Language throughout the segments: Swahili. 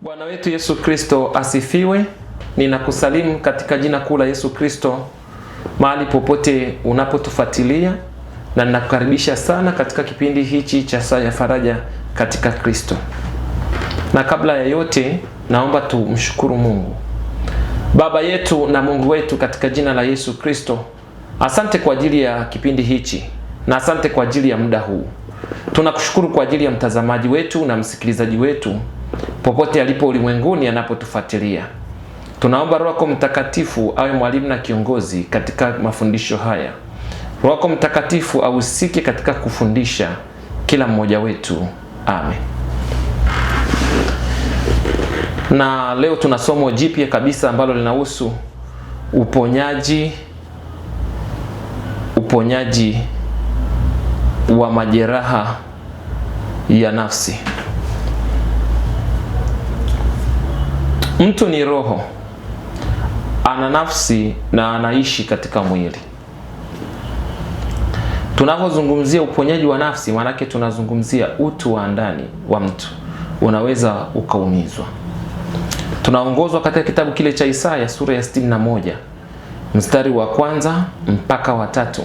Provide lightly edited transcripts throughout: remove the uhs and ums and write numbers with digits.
Bwana wetu Yesu Kristo asifiwe. Ninakusalimu katika jina kuu la Yesu Kristo mahali popote unapotufuatilia, na ninakukaribisha sana katika kipindi hichi cha Saa ya Faraja katika Kristo. Na kabla ya yote, naomba tumshukuru Mungu. Baba yetu na Mungu wetu, katika jina la Yesu Kristo, asante kwa ajili ya kipindi hichi na asante kwa ajili ya muda huu. Tunakushukuru kwa ajili ya mtazamaji wetu na msikilizaji wetu popote alipo ulimwenguni anapotufuatilia. Tunaomba Roho yako Mtakatifu awe mwalimu na kiongozi katika mafundisho haya. Roho yako Mtakatifu ahusike katika kufundisha kila mmoja wetu. Amen. Na leo tuna somo jipya kabisa ambalo linahusu uponyaji wa majeraha ya nafsi. Mtu ni roho, ana nafsi na anaishi katika mwili. Tunapozungumzia uponyaji wa nafsi, maanake tunazungumzia utu wa ndani wa mtu unaweza ukaumizwa. Tunaongozwa katika kitabu kile cha Isaya sura ya 61 mstari wa 1 mpaka wa 3.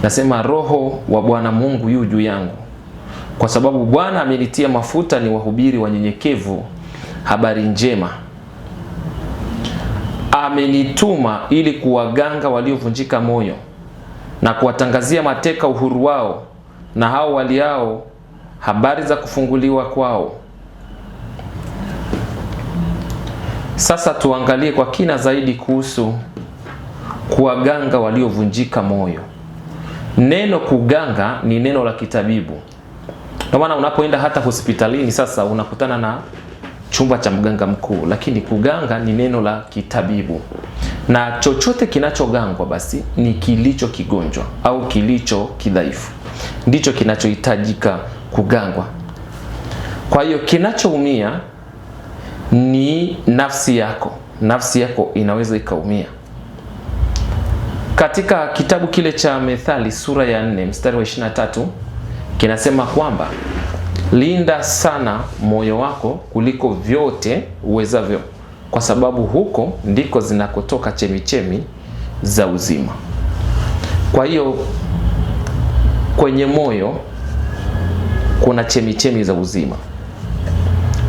Nasema, Roho wa Bwana Mungu yu juu yangu, kwa sababu Bwana amenitia mafuta ni wahubiri wanyenyekevu habari njema. Amenituma ili kuwaganga waliovunjika moyo na kuwatangazia mateka uhuru wao, na hao waliao habari za kufunguliwa kwao. Sasa tuangalie kwa kina zaidi kuhusu kuwaganga waliovunjika moyo. Neno kuganga ni neno la kitabibu. Kwa maana unapoenda hata hospitalini sasa unakutana na chumba cha mganga mkuu, lakini kuganga ni neno la kitabibu. Na chochote kinachogangwa basi ni kilicho kigonjwa au kilicho kidhaifu, ndicho kinachohitajika kugangwa. Kwa hiyo kinachoumia ni nafsi yako. Nafsi yako inaweza ikaumia. Katika kitabu kile cha Methali sura ya 4 mstari wa 23 kinasema kwamba linda sana moyo wako kuliko vyote uwezavyo, kwa sababu huko ndiko zinakotoka chemichemi za uzima. Kwa hiyo kwenye moyo kuna chemichemi za uzima,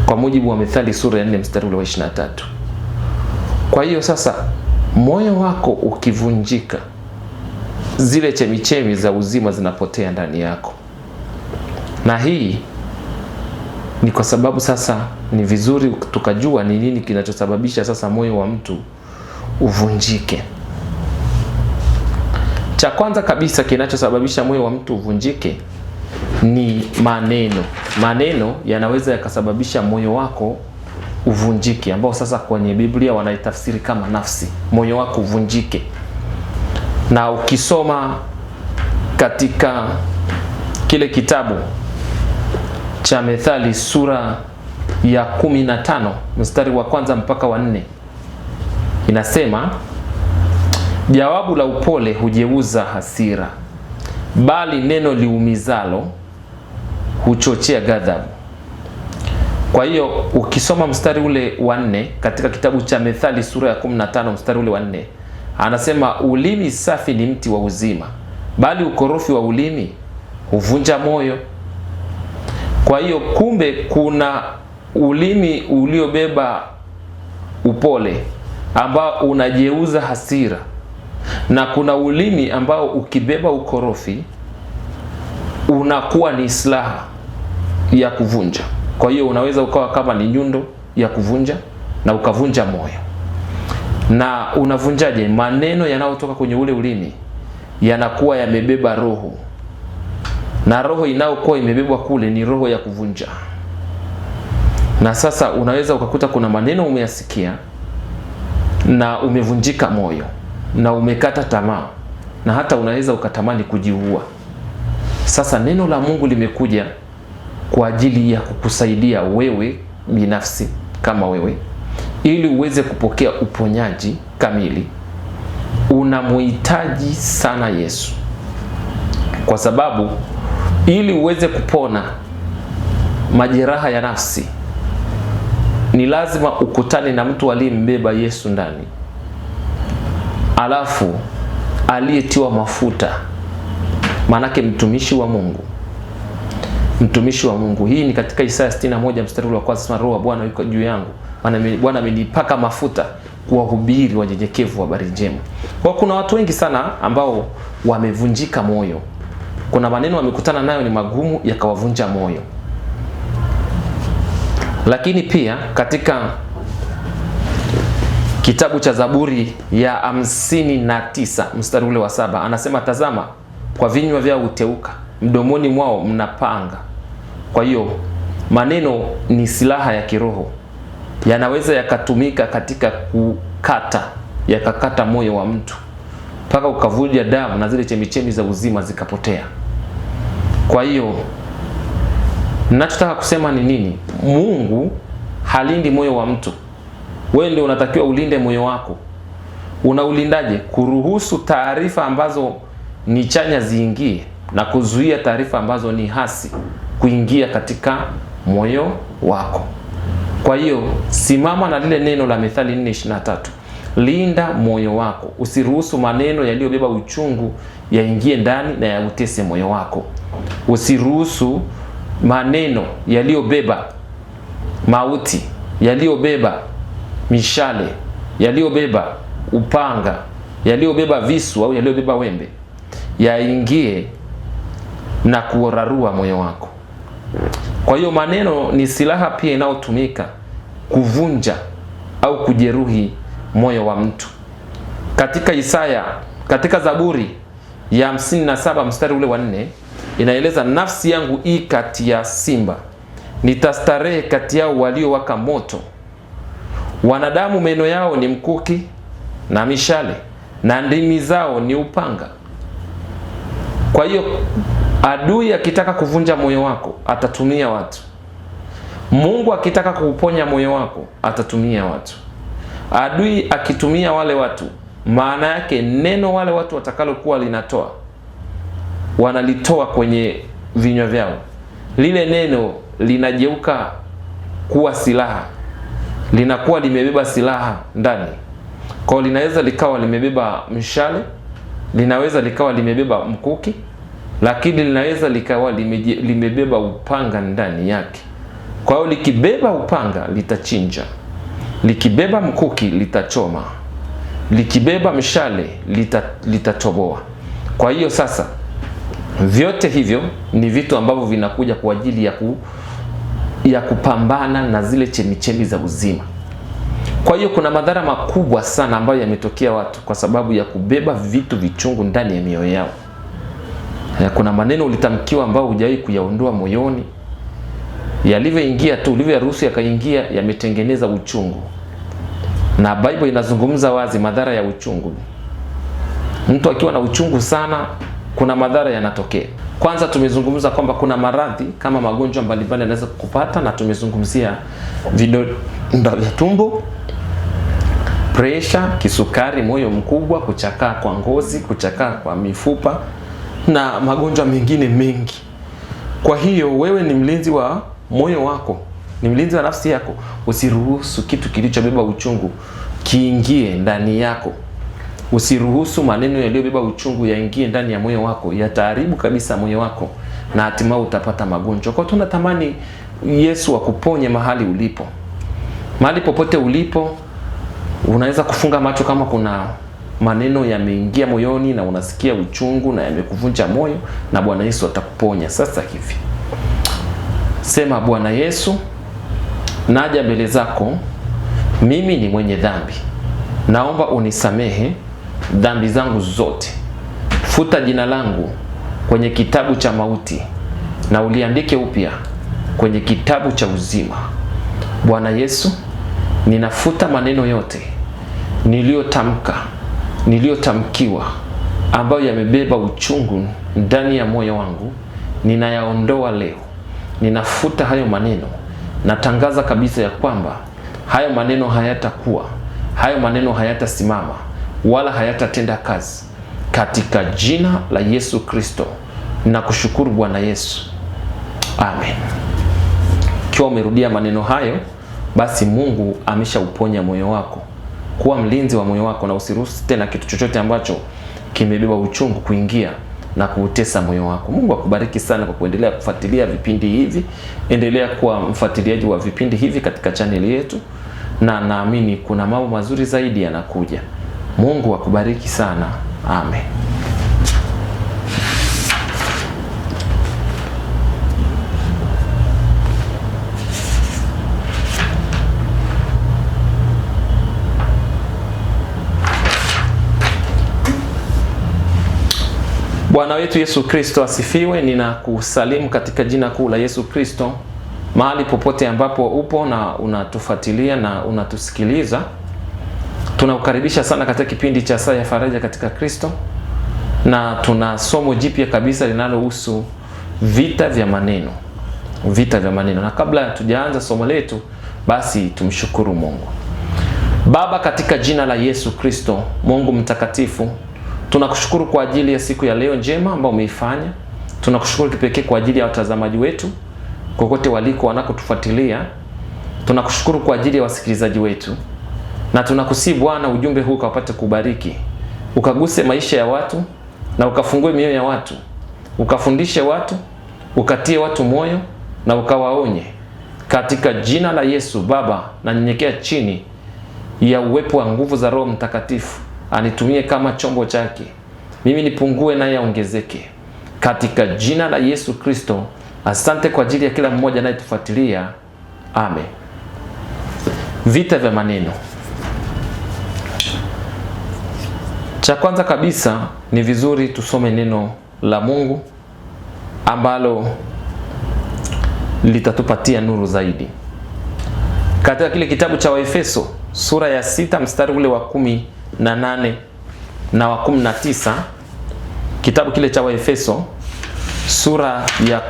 kwa mujibu wa Methali sura ya 4 mstari wa 23. Kwa hiyo sasa moyo wako ukivunjika, zile chemichemi za uzima zinapotea ndani yako. Na hii ni kwa sababu sasa ni vizuri tukajua ni nini kinachosababisha sasa moyo wa mtu uvunjike. Cha kwanza kabisa kinachosababisha moyo wa mtu uvunjike ni maneno. Maneno yanaweza yakasababisha moyo wako uvunjike, ambao sasa kwenye Biblia wanaitafsiri kama nafsi. Moyo wako uvunjike. Na ukisoma katika kile kitabu cha Methali sura ya 15 mstari wa 1 mpaka wa 4 inasema, jawabu la upole hujeuza hasira, bali neno liumizalo huchochea ghadhabu. Kwa hiyo ukisoma mstari ule wa 4 katika kitabu cha Methali sura ya 15 mstari ule wa 4 anasema, ulimi safi ni mti wa uzima, bali ukorofi wa ulimi huvunja moyo. Kwa hiyo kumbe kuna ulimi uliobeba upole ambao unajeuza hasira, na kuna ulimi ambao ukibeba ukorofi unakuwa ni silaha ya kuvunja. Kwa hiyo unaweza ukawa kama ni nyundo ya kuvunja na ukavunja moyo. Na unavunjaje? Maneno yanayotoka kwenye ule ulimi yanakuwa yamebeba roho, na roho inayokuwa imebebwa kule ni roho ya kuvunja. Na sasa unaweza ukakuta kuna maneno umeyasikia na umevunjika moyo na umekata tamaa, na hata unaweza ukatamani kujiua. Sasa neno la Mungu limekuja kwa ajili ya kukusaidia wewe binafsi kama wewe, ili uweze kupokea uponyaji kamili. Unamhitaji sana Yesu, kwa sababu ili uweze kupona majeraha ya nafsi ni lazima ukutane na mtu aliyembeba Yesu ndani, alafu aliyetiwa mafuta, manake mtumishi wa Mungu. Mtumishi wa Mungu. Hii ni katika Isaya 61 mstari wa kwanza, Roho wa Bwana yuko juu yangu, Bwana amenipaka mafuta kuwahubiri wanyenyekevu habari njema. Kwa kuna watu wengi sana ambao wamevunjika moyo. Kuna maneno wamekutana nayo ni magumu yakawavunja moyo. Lakini pia katika kitabu cha Zaburi ya 59 mstari ule wa 7 anasema, tazama kwa vinywa vyao uteuka, mdomoni mwao mnapanga. Kwa hiyo maneno ni silaha ya kiroho, yanaweza yakatumika katika kukata, yakakata moyo wa mtu mpaka ukavuja damu na zile chemichemi za uzima zikapotea. Kwa hiyo ninachotaka kusema ni nini? Mungu halindi moyo wa mtu. Wewe ndio unatakiwa ulinde moyo wako. Unaulindaje? Kuruhusu taarifa ambazo ni chanya ziingie na kuzuia taarifa ambazo ni hasi kuingia katika moyo wako. Kwa hiyo simama na lile neno la Mithali 4:23. Linda moyo wako. Usiruhusu maneno yaliyobeba uchungu yaingie ndani na yautese moyo wako. Usiruhusu maneno yaliyobeba mauti, yaliyobeba mishale, yaliyobeba upanga, yaliyobeba visu au yaliyobeba wembe yaingie na kuorarua moyo wako. Kwa hiyo maneno ni silaha pia inayotumika kuvunja au kujeruhi moyo wa mtu. Katika Zaburi ya 57 mstari ule wa 4 inaeleza, nafsi yangu i kati ya simba, nitastarehe kati yao waliowaka moto. Wanadamu meno yao ni mkuki na mishale, na ndimi zao ni upanga. Kwa hiyo adui akitaka kuvunja moyo wako atatumia watu. Mungu akitaka kuuponya moyo wako atatumia watu. Adui akitumia wale watu, maana yake neno wale watu watakalokuwa linatoa, wanalitoa kwenye vinywa vyao, lile neno linageuka kuwa silaha, linakuwa limebeba silaha ndani. Kwa linaweza likawa limebeba mshale, linaweza likawa limebeba mkuki, lakini linaweza likawa limebeba upanga ndani yake. Kwa hiyo likibeba upanga litachinja, likibeba mkuki litachoma, likibeba mshale litatoboa. Kwa hiyo sasa vyote hivyo ni vitu ambavyo vinakuja kwa ajili ya kupambana na zile chemichemi za uzima. Kwa hiyo kuna madhara makubwa sana ambayo yametokea watu kwa sababu ya kubeba vitu vichungu ndani ya mioyo yao. Kuna maneno ulitamkiwa ambao hujawahi kuyaondoa moyoni, yalivyoingia tu, ulivyoruhusu yakaingia, yametengeneza uchungu. Na Biblia inazungumza wazi madhara ya uchungu. Mtu akiwa na uchungu sana, kuna madhara yanatokea. Kwanza tumezungumza kwamba kuna maradhi kama magonjwa mbalimbali yanaweza kukupata, na tumezungumzia vidonda vya tumbo, pressure, kisukari, moyo mkubwa, kuchakaa kwa ngozi, kuchakaa kwa mifupa na magonjwa mengine mengi. Kwa hiyo wewe ni mlinzi wa moyo wako, ni mlinzi wa nafsi yako. Usiruhusu kitu kilichobeba uchungu kiingie ndani yako. Usiruhusu maneno yaliyobeba uchungu yaingie ndani ya moyo wako, yataharibu kabisa moyo wako na hatimaye utapata magonjwa. Kwa tunatamani Yesu akuponye mahali ulipo. Mahali popote ulipo, unaweza kufunga macho kama kuna maneno yameingia moyoni na unasikia uchungu na yamekuvunja moyo, na Bwana Yesu atakuponya sasa hivi. Sema, Bwana Yesu, naja mbele zako, mimi ni mwenye dhambi. Naomba unisamehe dhambi zangu zote. Futa jina langu kwenye kitabu cha mauti na uliandike upya kwenye kitabu cha uzima. Bwana Yesu, ninafuta maneno yote niliyotamka, niliyotamkiwa, ambayo yamebeba uchungu ndani ya moyo wangu. Ninayaondoa leo. Ninafuta hayo maneno. Natangaza kabisa ya kwamba hayo maneno hayatakuwa, hayo maneno hayatasimama wala hayatatenda kazi, katika jina la Yesu Kristo. Nakushukuru Bwana Yesu. Amen. Ikiwa umerudia maneno hayo, basi Mungu ameshauponya moyo wako. Kuwa mlinzi wa moyo wako na usiruhusu tena kitu chochote ambacho kimebeba uchungu kuingia na kuutesa moyo wako. Mungu akubariki sana kwa kuendelea kufuatilia vipindi hivi. Endelea kuwa mfuatiliaji wa vipindi hivi katika channel yetu, na naamini kuna mambo mazuri zaidi yanakuja. Mungu akubariki sana. Amen. Bwana wetu Yesu Kristo asifiwe. Ninakusalimu katika jina kuu la Yesu Kristo, mahali popote ambapo upo na unatufuatilia na unatusikiliza. Tunakukaribisha sana katika kipindi cha Saa ya Faraja katika Kristo, na tuna somo jipya kabisa linalohusu vita vya maneno. Vita vya maneno. Na kabla hatujaanza somo letu, basi tumshukuru Mungu. Baba, katika jina la Yesu Kristo, Mungu mtakatifu, tunakushukuru kwa ajili ya siku ya leo njema ambayo umeifanya. Tunakushukuru kipekee kwa ajili ya watazamaji wetu kokote waliko wanakotufuatilia. Tunakushukuru kwa ajili ya wasikilizaji wetu. Na tunakusihi Bwana, ujumbe huu ukapate kubariki. Ukaguse maisha ya watu na ukafungue mioyo ya watu. Ukafundishe watu, ukatie watu moyo na ukawaonye. Katika jina la Yesu Baba, na nyenyekea chini ya uwepo wa nguvu za Roho Mtakatifu. Anitumie kama chombo chake. Mimi nipungue naye aongezeke. Katika jina la Yesu Kristo. Asante kwa ajili ya kila mmoja anayetufuatilia. Amen. Vita vya maneno. Cha kwanza kabisa ni vizuri tusome neno la Mungu ambalo litatupatia nuru zaidi. Katika kile kitabu cha Waefeso sura ya 6 mstari ule wa 18 na wa 19, kitabu kile cha Waefeso sura ya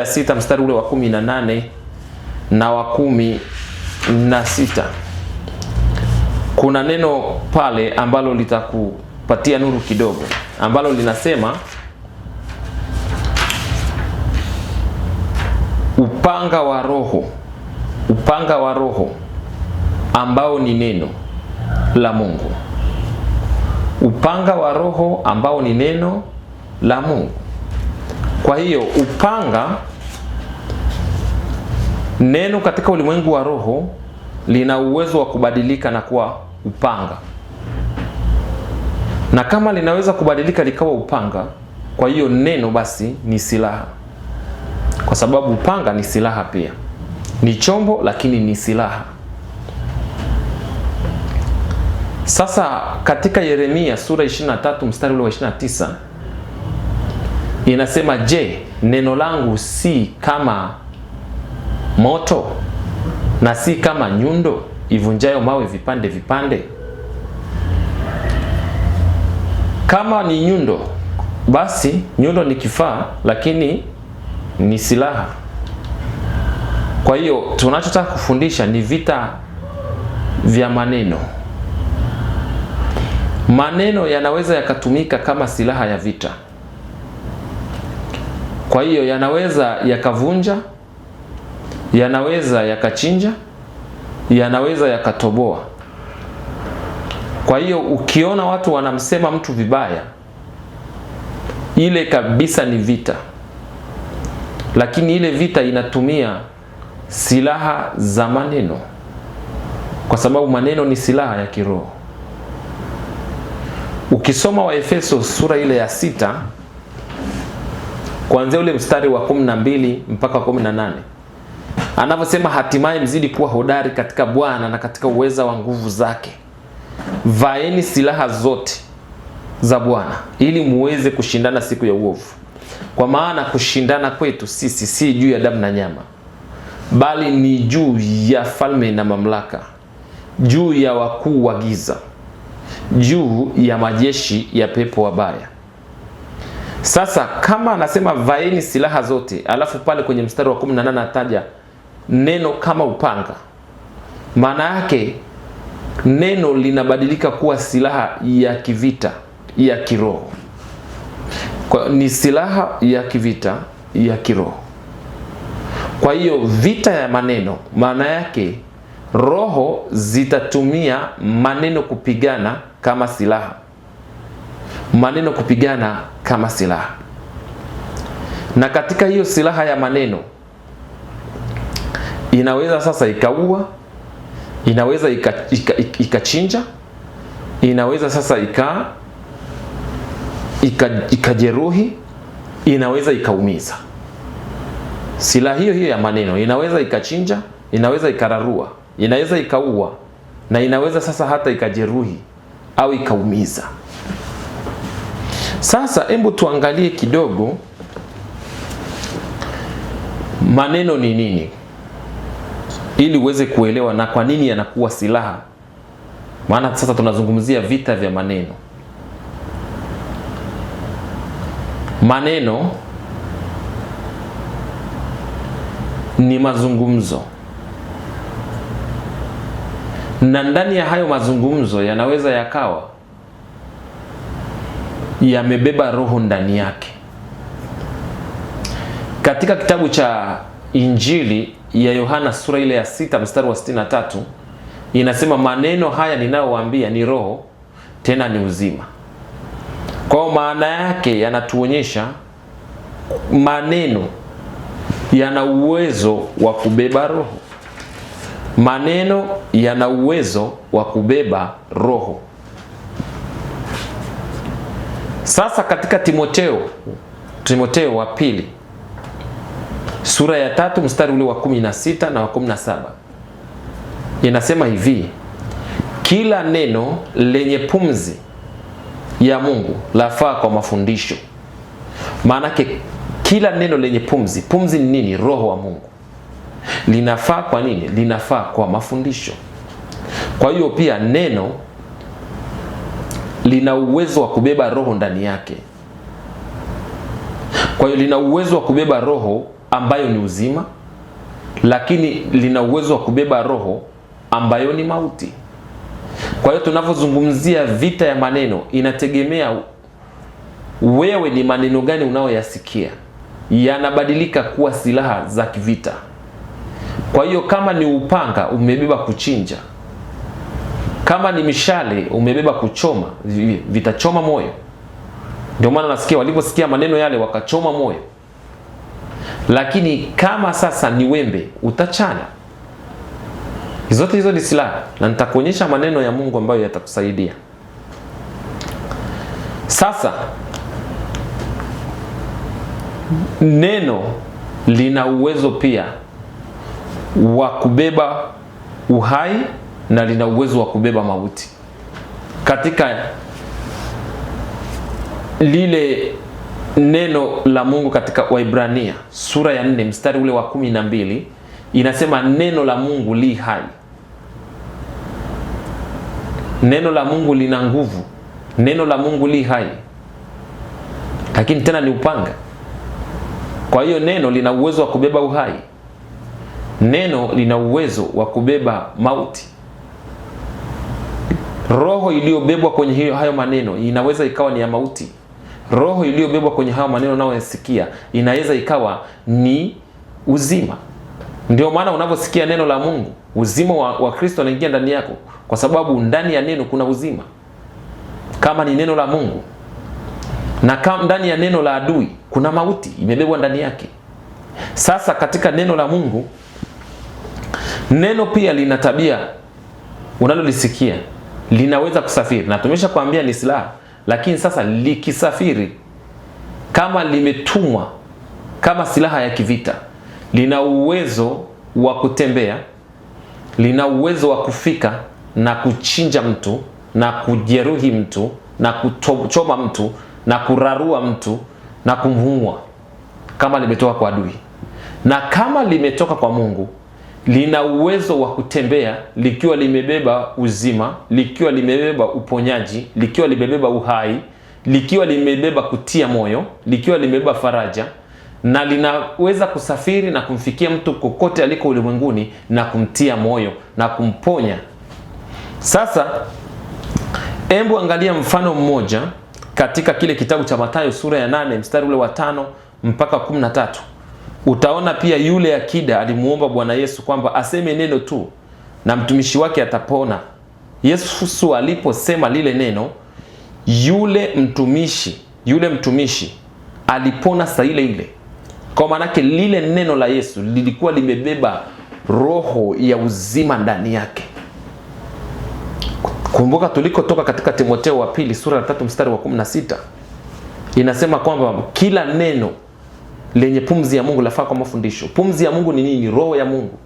6 mstari ule wa 18 na wa 16. Kuna neno pale ambalo litakupatia nuru kidogo, ambalo linasema upanga wa Roho ambao ni neno la Mungu. Upanga wa Roho ambao ni neno la Mungu. Kwa hiyo upanga, neno katika ulimwengu wa roho lina uwezo wa kubadilika na kuwa upanga. Na kama linaweza kubadilika likawa upanga, kwa hiyo neno basi ni silaha. Kwa sababu upanga ni silaha pia. Ni chombo lakini ni silaha. Sasa katika Yeremia sura 23 mstari ule wa 29 inasema, je, neno langu si kama moto na si kama nyundo ivunjayo mawe vipande vipande? Kama ni nyundo, basi nyundo ni kifaa lakini ni silaha. Kwa hiyo tunachotaka kufundisha ni vita vya maneno. Maneno yanaweza yakatumika kama silaha ya vita. Kwa hiyo yanaweza yakavunja, yanaweza yakachinja, yanaweza yakatoboa. Kwa hiyo ukiona watu wanamsema mtu vibaya, ile kabisa ni vita. Lakini ile vita inatumia silaha za maneno, kwa sababu maneno ni silaha ya kiroho. Ukisoma Waefeso sura ile ya 6 kuanzia ule mstari wa 12 mpaka 18, anavyosema, hatimaye mzidi kuwa hodari katika Bwana na katika uweza wa nguvu zake. Vaeni silaha zote za Bwana ili muweze kushindana siku ya uovu. Kwa maana kushindana kwetu sisi si juu ya damu na nyama, bali ni juu ya falme na mamlaka, juu ya wakuu wa giza, juu ya majeshi ya pepo wabaya. Sasa kama anasema vaeni silaha zote, alafu pale kwenye mstari wa 18 anataja neno kama upanga, maana yake neno linabadilika kuwa silaha ya kivita ya kiroho. Ni silaha ya kivita ya kiroho. Kwa hiyo vita ya maneno, maana yake roho zitatumia maneno kupigana kama silaha. Maneno kupigana kama silaha. Na katika hiyo silaha ya maneno, inaweza sasa ikaua, inaweza ikachinja, inaweza sasa ikajeruhi, inaweza ikaumiza. Silaha hiyo hiyo ya maneno inaweza ikachinja, inaweza ikararua, inaweza ikaua, na inaweza sasa hata ikajeruhi au ikaumiza. Sasa hebu tuangalie kidogo maneno ni nini, ili uweze kuelewa na kwa nini yanakuwa silaha. Maana sasa tunazungumzia vita vya maneno. Maneno ni mazungumzo, na ndani ya hayo mazungumzo yanaweza yakawa yamebeba roho ndani yake. Katika kitabu cha Injili ya Yohana sura ile ya 6 mstari wa 63 inasema, maneno haya ninayowaambia ni roho tena ni uzima. Kwa maana yake yanatuonyesha maneno yana uwezo wa kubeba roho. Maneno yana uwezo wa kubeba roho. Sasa katika Timotheo wa pili sura ya 3 mstari ule wa 16 na wa 17 inasema hivi, kila neno lenye pumzi ya Mungu lafaa kwa mafundisho. Maanake kila neno lenye pumzi, pumzi ni nini? Roho wa Mungu. Linafaa kwa nini? Linafaa kwa mafundisho. Kwa hiyo pia neno lina uwezo wa kubeba roho ndani yake. Kwa hiyo lina uwezo wa kubeba roho ambayo ni uzima, lakini lina uwezo wa kubeba roho ambayo ni mauti. Kwa hiyo tunapozungumzia vita ya maneno, inategemea wewe ni maneno gani unayoyasikia, yanabadilika kuwa silaha za kivita. Kwa hiyo kama ni upanga, umebeba kuchinja. Kama ni mishale, umebeba kuchoma, vitachoma moyo. Ndio maana nasikia waliposikia maneno yale wakachoma moyo. Lakini kama sasa ni wembe, utachana. Zote hizo ni silaha, na nitakuonyesha maneno ya Mungu ambayo yatakusaidia. Sasa neno lina uwezo pia wa kubeba uhai na lina uwezo wa kubeba mauti. Katika lile neno la Mungu katika Waebrania sura ya 4 mstari ule wa 12 inasema, neno la Mungu li hai. Neno la Mungu lina nguvu. Neno la Mungu li hai, lakini tena ni upanga. Kwa hiyo neno lina uwezo wa kubeba uhai. Neno lina uwezo wa kubeba mauti. Roho iliyobebwa kwenye hayo maneno inaweza ikawa ni ya mauti. Roho iliyobebwa kwenye hayo maneno unayoyasikia inaweza ikawa ni uzima. Ndio maana unaposikia neno la Mungu, uzima wa Kristo unaingia ndani yako, kwa sababu ndani ya neno kuna uzima. Kama ni neno la Mungu, na kama ndani ya neno la adui kuna mauti imebebwa ndani yake. Sasa katika neno la Mungu, neno pia lina tabia, unalolisikia linaweza kusafiri, na tumesha kuambia ni silaha. Lakini sasa likisafiri, kama limetumwa kama silaha ya kivita, lina uwezo wa kutembea, lina uwezo wa kufika na kuchinja mtu na kujeruhi mtu na kuchoma mtu na kurarua mtu na kumuua, kama limetoka kwa adui. Na kama limetoka kwa Mungu, lina uwezo wa kutembea likiwa limebeba uzima, likiwa limebeba uponyaji, likiwa limebeba uhai, likiwa limebeba kutia moyo, likiwa limebeba faraja, na linaweza kusafiri na kumfikia mtu kokote aliko ulimwenguni na kumtia moyo na kumponya. Sasa hebu angalia mfano mmoja katika kile kitabu cha Mathayo sura ya 8 mstari ule wa 5 mpaka 13. Utaona pia yule akida alimuomba Bwana Yesu kwamba aseme neno tu na mtumishi wake atapona. Yesu aliposema lile neno, yule mtumishi alipona saa ile ile. Kwa maanake lile neno la Yesu lilikuwa limebeba roho ya uzima ndani yake. Kumbuka tulikotoka katika Timotheo wa pili sura ya 3 mstari wa 16. Inasema kwamba kila neno lenye pumzi ya Mungu lafaa kwa mafundisho. Pumzi ya Mungu ni nini? Roho ya Mungu.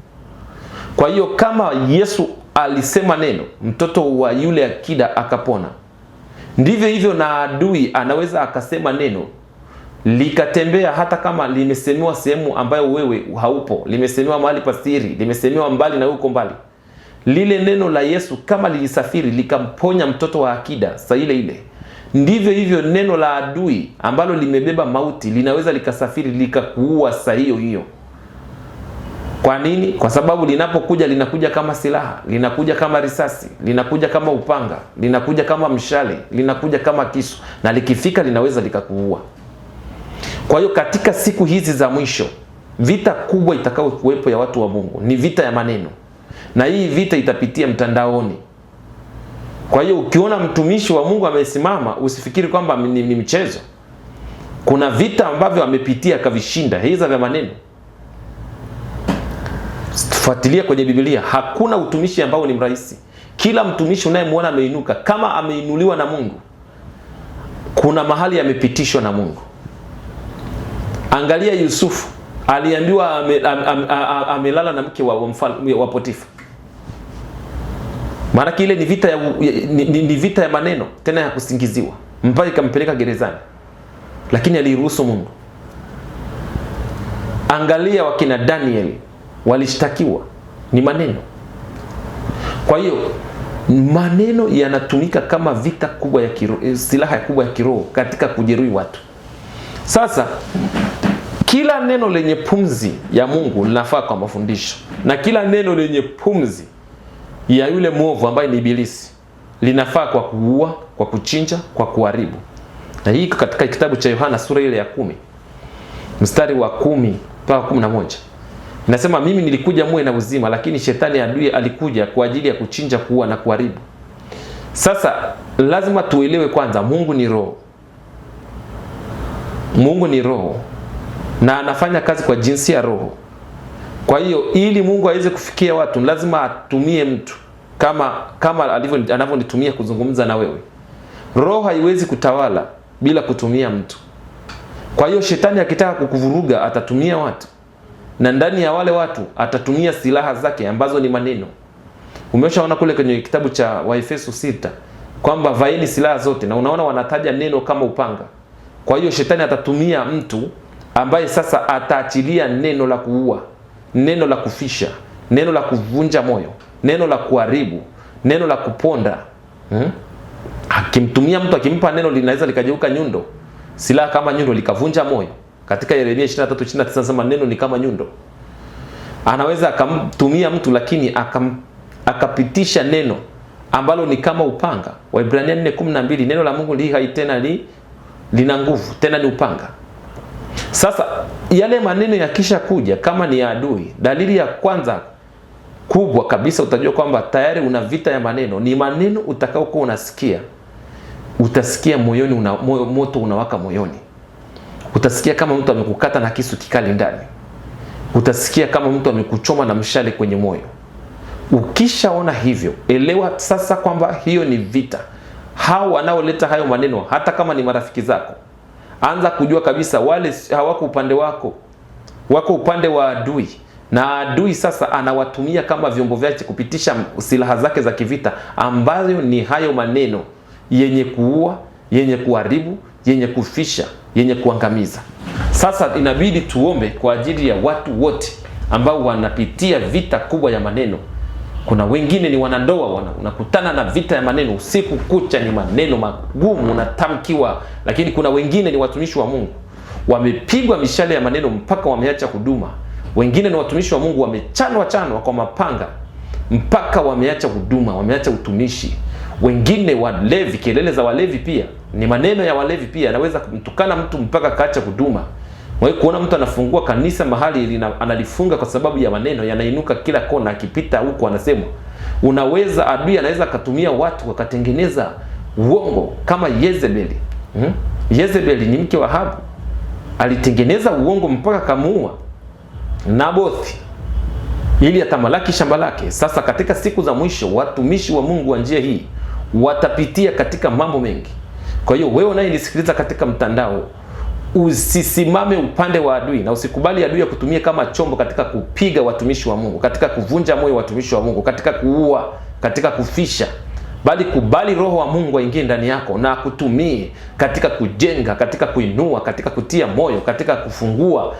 Kwa hiyo kama Yesu alisema neno, mtoto wa yule akida akapona, ndivyo hivyo na adui anaweza akasema neno likatembea, hata kama limesemewa sehemu ambayo wewe haupo, limesemewa mahali pasiri, limesemewa mbali na uko mbali. Lile neno la Yesu kama lilisafiri likamponya mtoto wa akida saa ile ile, ndivyo hivyo neno la adui ambalo limebeba mauti linaweza likasafiri likakuua saa hiyo hiyo. Kwa nini? Kwa sababu linapokuja linakuja kama silaha, linakuja kama risasi, linakuja kama upanga, linakuja kama mshale, linakuja kama kisu, na likifika linaweza likakuua. Kwa hiyo katika siku hizi za mwisho, vita kubwa itakao kuwepo ya watu wa Mungu ni vita ya maneno, na hii vita itapitia mtandaoni. Kwa hiyo ukiona mtumishi wa Mungu amesimama, usifikiri kwamba ni mchezo. Kuna vita ambavyo amepitia akavishinda, hizo vya maneno. Fuatilia kwenye Biblia, hakuna utumishi ambao ni mrahisi. Kila mtumishi unayemwona ameinuka, kama ameinuliwa na Mungu, kuna mahali amepitishwa na Mungu. Angalia Yusufu, aliambiwa amelala na mke wa Potifa. Maana ile ni vita ya maneno, tena ya kusingiziwa, mpaka ikampeleka gerezani, lakini aliruhusu Mungu. Angalia wakina Daniel, walishtakiwa, ni maneno. Kwa hiyo maneno yanatumika kama vita kubwa ya kiroho, silaha kubwa ya kiroho katika kujeruhi watu. Sasa kila neno lenye pumzi ya Mungu linafaa kwa mafundisho, na kila neno lenye pumzi ya yule mwovu ambaye ni ibilisi linafaa kwa kuua, kwa kuchinja, kwa kuharibu. Na hii katika kitabu cha Yohana sura ile ya 10 mstari wa 10 mpaka 11. Inasema mimi nilikuja muwe na uzima, lakini shetani adui alikuja kwa ajili ya kuchinja, kuua na kuharibu. Sasa lazima tuelewe kwanza, Mungu ni roho. Mungu ni roho na anafanya kazi kwa jinsi ya roho. Kwa hiyo ili Mungu aweze kufikia watu, lazima atumie mtu kama anavyonitumia kuzungumza na wewe. Roho haiwezi kutawala bila kutumia mtu. Kwa hiyo shetani akitaka kukuvuruga atatumia watu, na ndani ya wale watu atatumia silaha zake ambazo ni maneno. Umeshaona kule kwenye kitabu cha Waefeso 6 kwamba vaeni silaha zote, na unaona wanataja neno kama upanga. Kwa hiyo shetani atatumia mtu ambaye sasa ataachilia neno la kuua, neno la kufisha, neno la kuvunja moyo, neno la kuharibu, neno la kuponda. Akimtumia mtu, akimpa neno linaweza likageuka nyundo, silaha kama nyundo likavunja moyo. Katika Yeremia 23:29 nasema neno ni kama nyundo. Anaweza akamtumia mtu lakini akapitisha neno ambalo ni kama upanga. Waebrania 4:12 neno la Mungu li hai tena lina nguvu, tena ni upanga. Sasa yale maneno yakisha kuja kama ni adui, dalili ya kwanza kubwa kabisa utajua kwamba tayari una vita ya maneno. Ni maneno utakaokuwa unasikia. Utasikia moyoni moto unawaka moyoni. Utasikia kama mtu amekukata na kisu kikali ndani. Utasikia kama mtu amekuchoma na mshale kwenye moyo. Ukishaona hivyo, elewa sasa kwamba hiyo ni vita. Hao wanaoleta hayo maneno, hata kama ni marafiki zako, anza kujua kabisa wale hawako upande wako, wako upande wa adui. Na adui sasa anawatumia kama vyombo vyake kupitisha silaha zake za kivita, ambayo ni hayo maneno yenye kuua, yenye kuharibu, yenye kufisha, yenye kuangamiza. Sasa inabidi tuombe kwa ajili ya watu wote ambao wanapitia vita kubwa ya maneno. Kuna wengine ni wanandoa, unakutana na vita ya maneno usiku kucha, ni maneno magumu unatamkiwa. Lakini kuna wengine ni watumishi wa Mungu, wamepigwa mishale ya maneno mpaka wameacha huduma. Wengine ni watumishi wa Mungu, wamechanwa kwa mapanga mpaka wameacha huduma, wameacha utumishi. Wengine walevi, kelele za walevi pia ni maneno ya walevi pia, anaweza kumtukana mtu mpaka kaacha huduma. Wewe kuona mtu anafungua kanisa mahali analifunga kwa sababu ya maneno yanainuka kila kona, akipita huko anasema. Unaweza, adui anaweza akatumia watu wakatengeneza uongo kama Yezebeli. Yezebeli ni mke wa Ahabu. Alitengeneza uongo mpaka kamuua Nabothi ili atamalaki shamba lake. Sasa katika siku za mwisho watumishi wa Mungu wa njia hii watapitia katika mambo mengi. Kwa hiyo wewe unayenisikiliza katika mtandao, usisimame upande wa adui na usikubali adui ya kutumia kama chombo katika kupiga watumishi wa Mungu, katika kuvunja moyo watumishi wa Mungu, katika kuua, katika kufisha. Bali kubali Roho wa Mungu aingie ndani yako na akutumie katika kujenga, katika kuinua, katika kutia moyo, katika kufungua.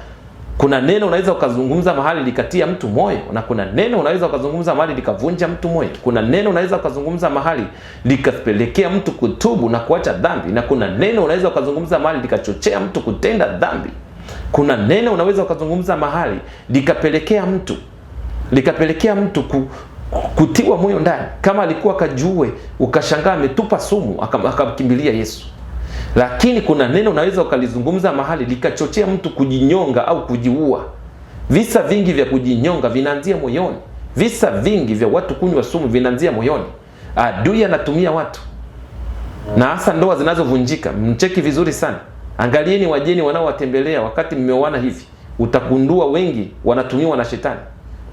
Kuna neno unaweza ukazungumza mahali likatia mtu moyo, na kuna neno unaweza ukazungumza mahali likavunja mtu moyo. Kuna neno unaweza ukazungumza mahali likapelekea mtu kutubu na kuacha dhambi, na kuna neno unaweza ukazungumza mahali likachochea mtu kutenda dhambi. Kuna neno unaweza ukazungumza mahali likapelekea mtu kutiwa moyo ndani. Kama alikuwa kajue, ukashangaa ametupa sumu, akamkimbilia Yesu. Lakini kuna neno unaweza ukalizungumza mahali likachochea mtu kujinyonga au kujiua. Visa vingi vya kujinyonga vinaanzia moyoni. Visa vingi vya watu kunywa sumu vinaanzia moyoni. Adui anatumia watu, na hasa ndoa zinazovunjika. Mcheki vizuri sana, angalieni wageni wanaowatembelea wakati mmeoana hivi, utagundua wengi wanatumiwa na shetani.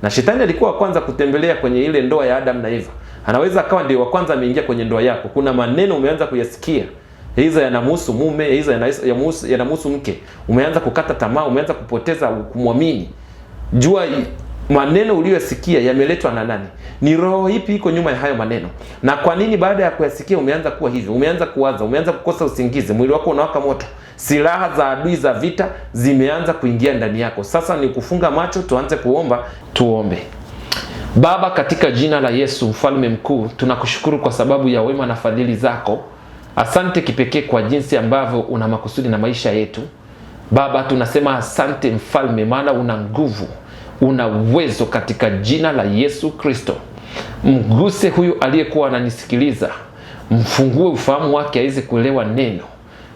Na shetani alikuwa wa kwanza kutembelea kwenye ile ndoa ya Adam na Eva. Anaweza akawa ndio wa kwanza ameingia kwenye ndoa yako. Kuna maneno umeanza kuyasikia, hizo yanamhusu mume, hizo yanamhusu mke. Umeanza kukata tamaa, umeanza kupoteza kumwamini. Jua maneno uliyosikia yameletwa na nani? Ni roho ipi iko nyuma ya hayo maneno? Na kwa nini baada ya kuyasikia umeanza kuwa hivyo? Umeanza kuwaza, umeanza kukosa usingizi, mwili wako unawaka moto. Silaha za adui za vita zimeanza kuingia ndani yako. Sasa ni kufunga macho, tuanze kuomba. Tuombe. Baba, katika jina la Yesu mfalme mkuu, tunakushukuru kwa sababu ya wema na fadhili zako. Asante kipekee kwa jinsi ambavyo una makusudi na maisha yetu. Baba, tunasema asante mfalme, maana una nguvu, una uwezo. Katika jina la Yesu Kristo, mguse huyu aliyekuwa ananisikiliza, mfungue ufahamu wake aweze kuelewa neno.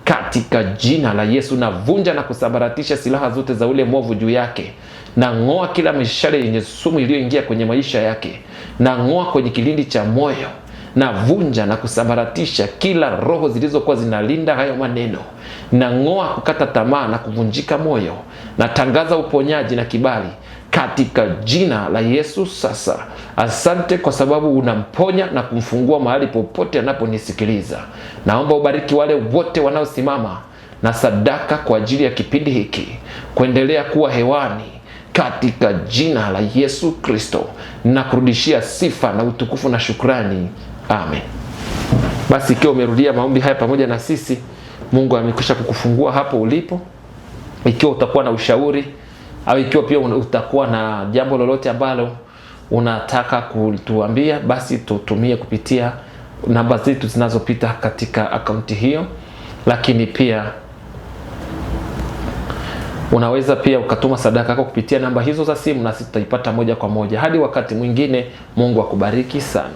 Katika jina la Yesu, navunja na kusambaratisha silaha zote za ule mwovu juu yake. Na ng'oa kila mishale yenye sumu iliyoingia kwenye maisha yake. Na ng'oa kwenye kilindi cha moyo. Na vunja na kusambaratisha kila roho zilizokuwa zinalinda hayo maneno. Na ng'oa kukata tamaa na kuvunjika moyo. Na tangaza uponyaji na kibali katika jina la Yesu. Sasa asante kwa sababu unamponya na kumfungua mahali popote anaponisikiliza. Naomba ubariki wale wote wanaosimama na sadaka kwa ajili ya kipindi hiki kuendelea kuwa hewani katika jina la Yesu Kristo, na kurudishia sifa na utukufu na shukrani. Amen. Basi ikiwa umerudia maombi haya pamoja na sisi, Mungu amekwisha kukufungua hapo ulipo. Ikiwa utakuwa na ushauri au ikiwa pia utakuwa na jambo lolote ambalo unataka kutuambia, basi tutumie kupitia namba zetu zinazopita katika akaunti hiyo. Lakini pia unaweza pia ukatuma sadaka yako kupitia namba hizo za simu, na sisi tutaipata moja kwa moja. Hadi wakati mwingine, Mungu akubariki sana.